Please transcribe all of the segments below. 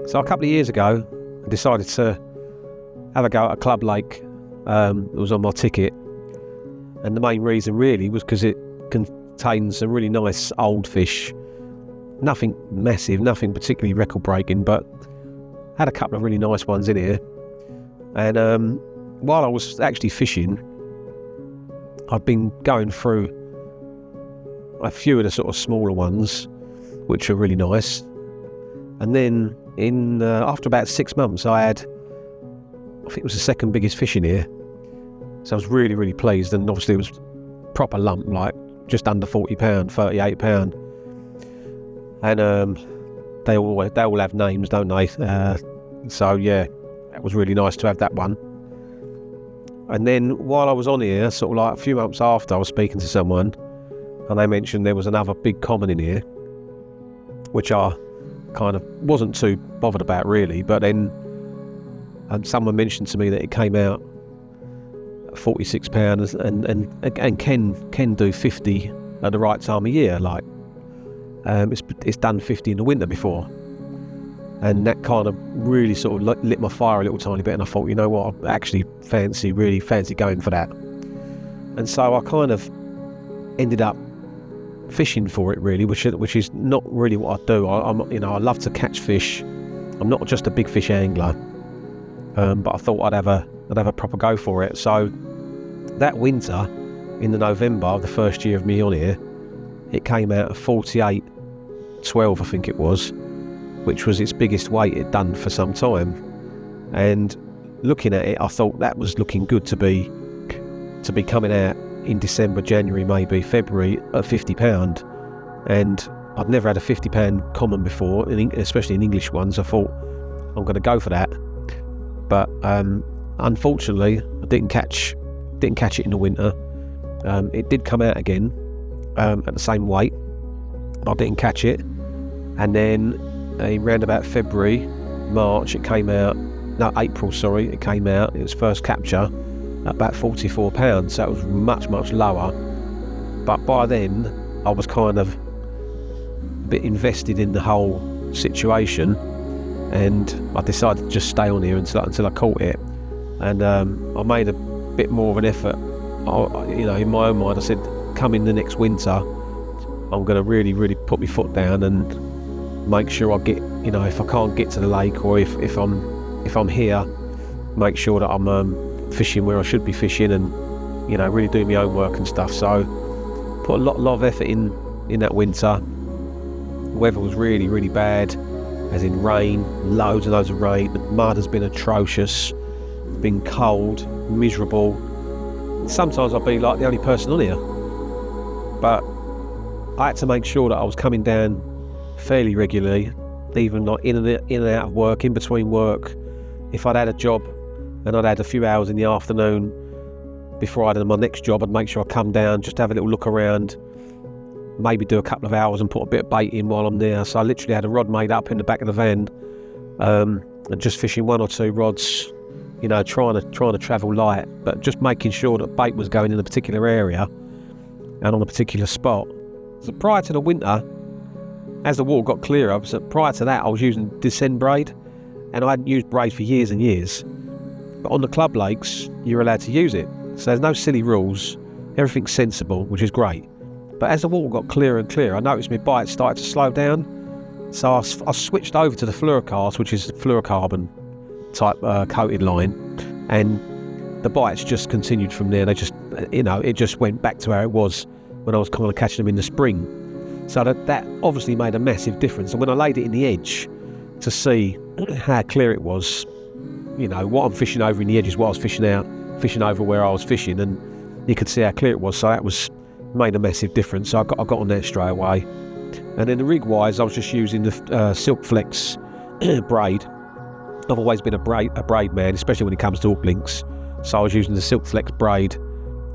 So a couple of years ago, I decided to have a go at a club lake. It was on my ticket, and the main reason really was because it contains some really nice old fish. Nothing massive, nothing particularly record breaking, but had a couple of really nice ones in here. And while I was actually fishing, I'd been going through a few of the sort of smaller ones, which are really nice. And then after about 6 months, I think it was the second biggest fish in here. So I was really, really pleased. And obviously it was proper lump, like just under 40 pound, 38 pound. And they all have names, don't they? So yeah, that was really nice to have that one. And then while I was on here, sort of like a few months after, I was speaking to someone, and they mentioned there was another big common in here, which I kind of wasn't too bothered about really. But then someone mentioned to me that it came out at £46 and can do 50 at the right time of year. Like it's done 50 in the winter before, and that kind of really sort of lit my fire a little tiny bit. And I thought, you know what, I actually really fancy going for that. And so I kind of ended up fishing for it really, which is not really what I do. I love to catch fish. I'm not just a big fish angler, but I thought I'd have a proper go for it. So that winter, in the November, the first year of me on here, it came out at 48.12, I think it was, which was its biggest weight it'd done for some time. And looking at it, I thought that was looking good to be coming out in December, January, maybe February at £50. And I'd never had a £50 common before, especially in English ones. I thought, I'm going to go for that. But unfortunately, I didn't catch it in the winter. It did come out again at the same weight, but I didn't catch it. And then around about February, March, it came out. No, April, sorry, it came out. It was first capture at about £44, so it was much, much lower. But by then, I was kind of a bit invested in the whole situation, and I decided to just stay on here until I caught it. And I made a bit more of an effort. In my own mind, I said, come in the next winter, I'm going to really, really put my foot down and make sure I get, if I can't get to the lake, or if I'm here, make sure that I'm fishing where I should be fishing, and really doing my own work and stuff. So put a lot of effort in that winter. The weather was really, really bad, as in rain, loads and loads of rain. The mud has been atrocious, been cold, miserable. Sometimes I'd be like the only person on here, but I had to make sure that I was coming down fairly regularly, even like in and out of work, in between work. If I'd had a job and I'd had a few hours in the afternoon before I had my next job, I'd make sure I come down, just have a little look around, maybe do a couple of hours and put a bit of bait in while I'm there. So I literally had a rod made up in the back of the van, and just fishing one or two rods, trying to travel light, but just making sure that bait was going in a particular area and on a particular spot. So prior to the winter, as the water got clearer, prior to that I was using descend braid, and I hadn't used braid for years and years. But on the club lakes, you're allowed to use it. So there's no silly rules. Everything's sensible, which is great. But as the water got clearer and clearer, I noticed my bite started to slow down. So I switched over to the fluorocast, which is the fluorocarbon type coated line. And the bites just continued from there. They just, it just went back to where it was when I was kind of catching them in the spring. So that obviously made a massive difference. And when I laid it in the edge to see how clear it was, what I'm fishing over in the edge is what I was fishing over where I was fishing, and you could see how clear it was. So that made a massive difference. So I got on there straight away. And then the rig wise, I was just using the Silk Flex braid. I've always been a braid man, especially when it comes to hook links. So I was using the Silk Flex braid,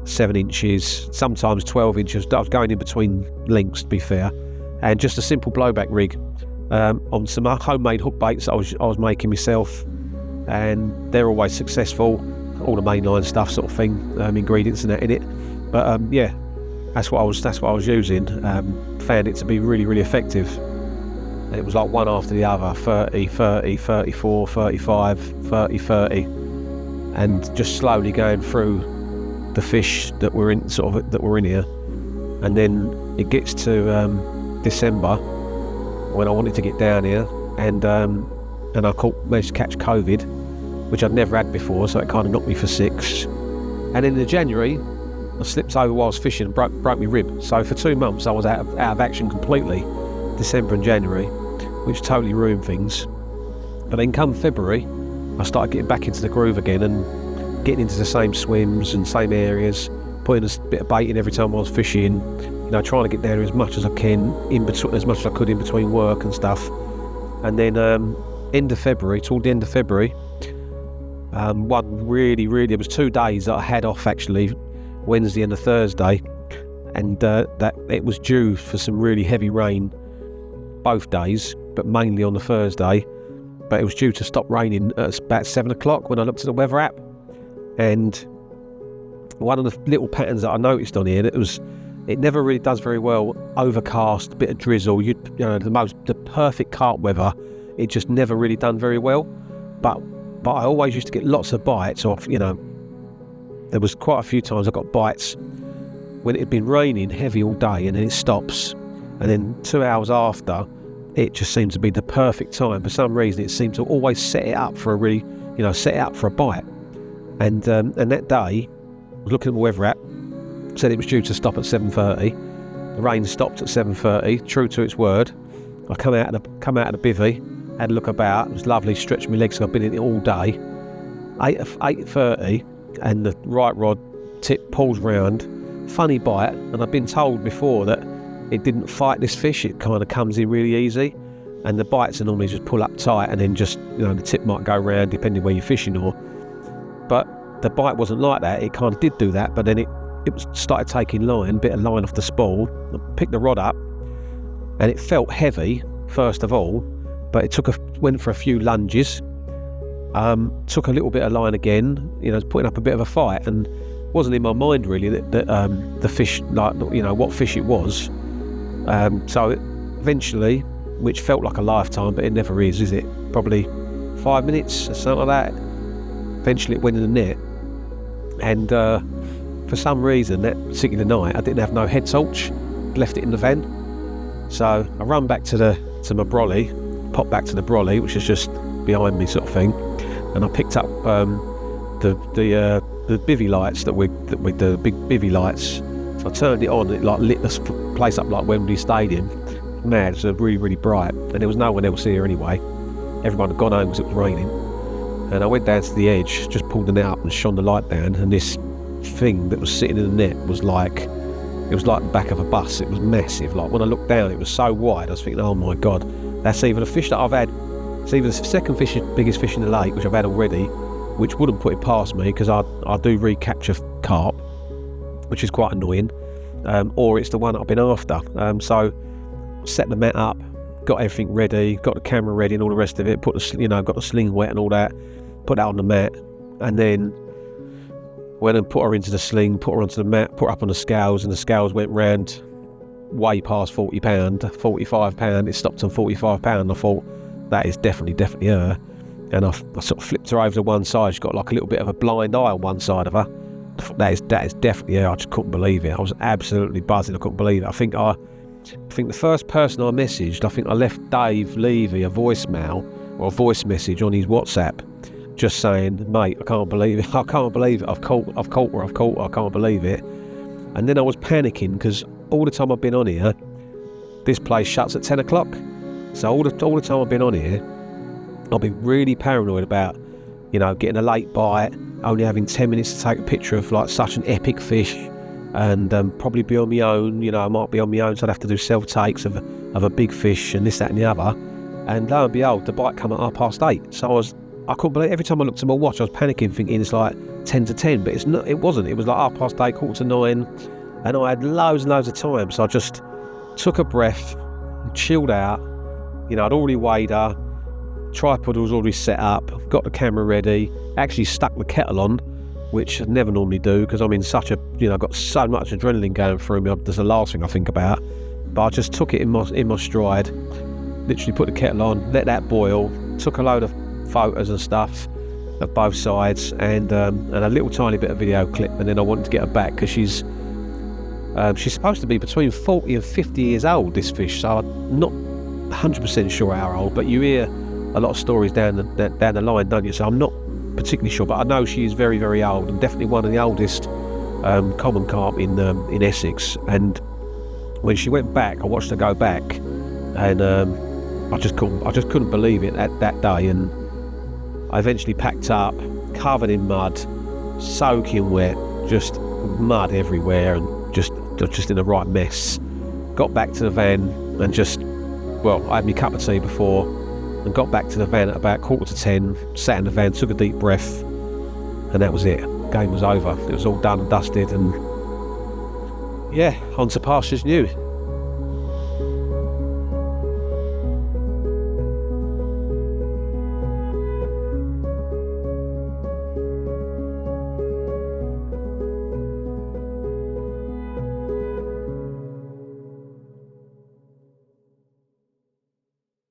7 inches, sometimes 12 inches. I was going in between links, to be fair, and just a simple blowback rig on some homemade hook baits I was making myself, and they're always successful. All the mainline stuff, sort of thing, ingredients and that in it. But that's what I was using. Found it to be really, really effective. And it was like one after the other, 30, 30, 34, 35, 30, 30, and just slowly going through the fish that were in here. And then it gets to December when I wanted to get down here, and I managed to catch COVID, which I'd never had before, so it kind of knocked me for 6. And then in January, I slipped over while I was fishing and broke my rib. So for 2 months I was out of action completely, December and January, which totally ruined things. But then come February, I started getting back into the groove again and getting into the same swims and same areas, putting a bit of bait in every time I was fishing, trying to get down as much as I can, as much as I could in between work and stuff. And then toward the end of February, one really, it was 2 days that I had off actually, Wednesday and a Thursday, and that it was due for some really heavy rain both days, but mainly on the Thursday. But it was due to stop raining at about 7 o'clock when I looked at the weather app. And one of the little patterns that I noticed on here, it never really does very well, overcast, a bit of drizzle, the perfect carp weather, it just never really done very well. But I always used to get lots of bites off, there was quite a few times I got bites when it had been raining heavy all day, and then it stops, and then 2 hours after, it just seemed to be the perfect time. For some reason, it seemed to always set it up for a bite. And that day, I was looking at the weather app, said it was due to stop at 7:30. The rain stopped at 7:30, true to its word. I come out of the bivvy, had a look about. It was lovely, stretched my legs, so I've been in it all day. 8:30, and the right rod tip pulls round, funny bite, and I've been told before that it didn't fight this fish, it kind of comes in really easy, and the bites are normally just pull up tight, and then just the tip might go round depending where you're fishing but the bite wasn't like that. It kind of did do that, but then it started taking bit of line off the spool. I picked the rod up, and it felt heavy first of all, but it went for a few lunges, took a little bit of line again, putting up a bit of a fight, and wasn't in my mind really that the fish, what fish it was. So eventually, which felt like a lifetime, but it never is it? Probably 5 minutes or something like that. Eventually it went in the net, and for some reason that particular night I didn't have no head torch, left it in the van. So I run back to my brolly, popped back to the brolly, which is just behind me sort of thing, and I picked up the bivvy lights the big bivvy lights. So I turned it on, and it lit this place up like Wembley Stadium. Mad, it was really, really bright, and there was no one else here anyway. Everyone had gone home because it was raining. And I went down to the edge, just pulled the net up and shone the light down, and this thing that was sitting in the net was like the back of a bus. It was massive. Like when I looked down, it was so wide. I was thinking, oh my God, that's even a fish that I've had. It's either the second biggest fish in the lake, which I've had already, which wouldn't put it past me because I do recapture carp, which is quite annoying, or it's the one that I've been after. So set the mat up, got everything ready, got the camera ready and all the rest of it, got the sling wet and all that, put that on the mat, and then went and put her into the sling, put her onto the mat, put her up on the scales, and the scales went round way past £40, 45 pound. It stopped on £45. I thought, that is definitely her. And I sort of flipped her over to one side. She's got like a little bit of a blind eye on one side of her. I thought, that is definitely her. I just couldn't believe it. I was absolutely buzzing. I couldn't believe it. I think the first person I messaged, I left Dave Levy a voicemail or a voice message on his WhatsApp, just saying, mate, I can't believe it. I've caught her. I can't believe it. And then I was panicking because all the time I've been on here, this place shuts at 10 o'clock. So all the time I've been on here, I've been really paranoid about, getting a late bite, only having 10 minutes to take a picture of like such an epic fish, and probably be on my own. I might be on my own, so I'd have to do self-takes of a big fish and this, that and the other. And lo and behold, the bite come at 8:30. So I couldn't believe it. Every time I looked at my watch, I was panicking, thinking it's like 10 to 10, but it wasn't. It was like 8:30, 8:45, and I had loads and loads of time. So I just took a breath, chilled out. I'd already weighed her, tripod was already set up, got the camera ready, actually stuck the kettle on, which I never normally do because I'm in such a, I've got so much adrenaline going through me. That's the last thing I think about. But I just took it in my stride, literally put the kettle on, let that boil, took a load of photos and stuff of both sides, and a little tiny bit of video clip, and then I wanted to get her back because she's supposed to be between 40 and 50 years old, this fish, so I'm not 100% sure how old, but you hear a lot of stories down the line, don't you? So I'm not particularly sure, but I know she is very, very old, and definitely one of the oldest common carp in Essex. And when she went back, I watched her go back, and I just couldn't believe it that day. And I eventually packed up, covered in mud, soaking wet, just mud everywhere, and just in the right mess. Got back to the van and I had my cup of tea before, and got back to the van at about 9:45, sat in the van, took a deep breath, and that was it. Game was over. It was all done and dusted, and yeah, on to pastures new.